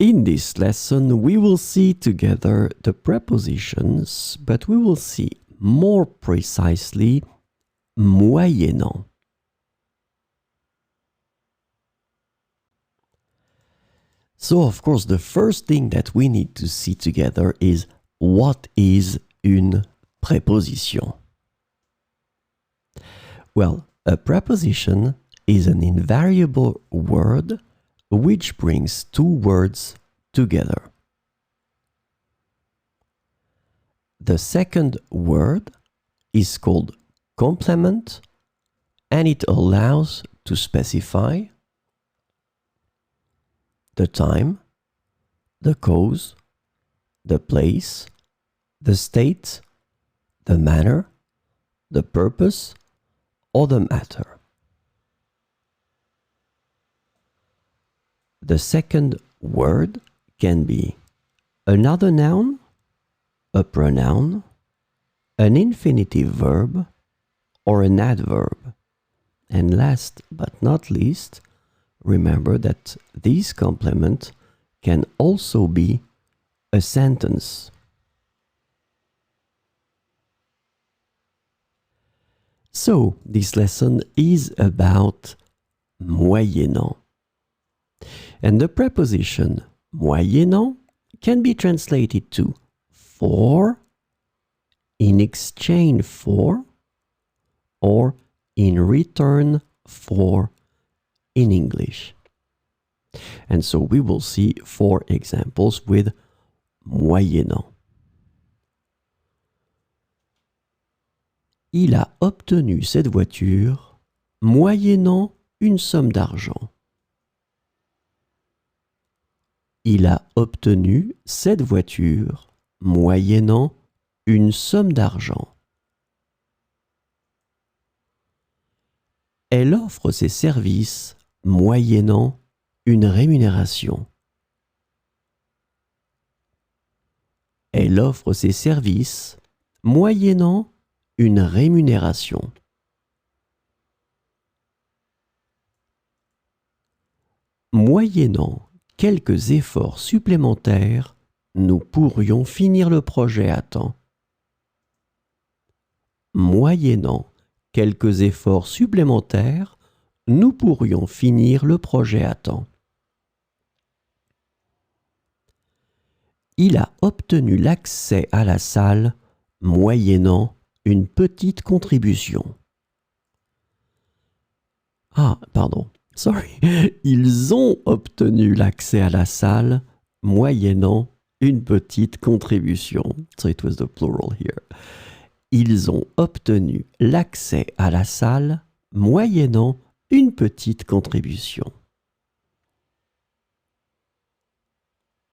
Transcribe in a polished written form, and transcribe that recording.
In this lesson, we will see together the prepositions, but we will see more precisely moyennant. So, of course, the first thing that we need to see together is what is une préposition? Well, a preposition is an invariable word which brings two words together. The second word is called complement, and it allows to specify the time, the cause, the place, the state, the manner, the purpose, or the matter. The second word can be another noun, a pronoun, an infinitive verb, or an adverb. And last but not least, remember that this complement can also be a sentence. So, this lesson is about moyennant. And the preposition moyennant can be translated to for, in exchange for, or in return for in English. And so we will see 4 examples with moyennant. Il a obtenu cette voiture moyennant une somme d'argent. Il a obtenu cette voiture moyennant une somme d'argent. Elle offre ses services moyennant une rémunération. Elle offre ses services moyennant une rémunération. Moyennant quelques efforts supplémentaires, nous pourrions finir le projet à temps. Moyennant quelques efforts supplémentaires, nous pourrions finir le projet à temps. Il a obtenu l'accès à la salle moyennant une petite contribution. Ah, pardon. Sorry. Ils ont obtenu l'accès à la salle moyennant une petite contribution. So it was the plural here. Ils ont obtenu l'accès à la salle moyennant une petite contribution.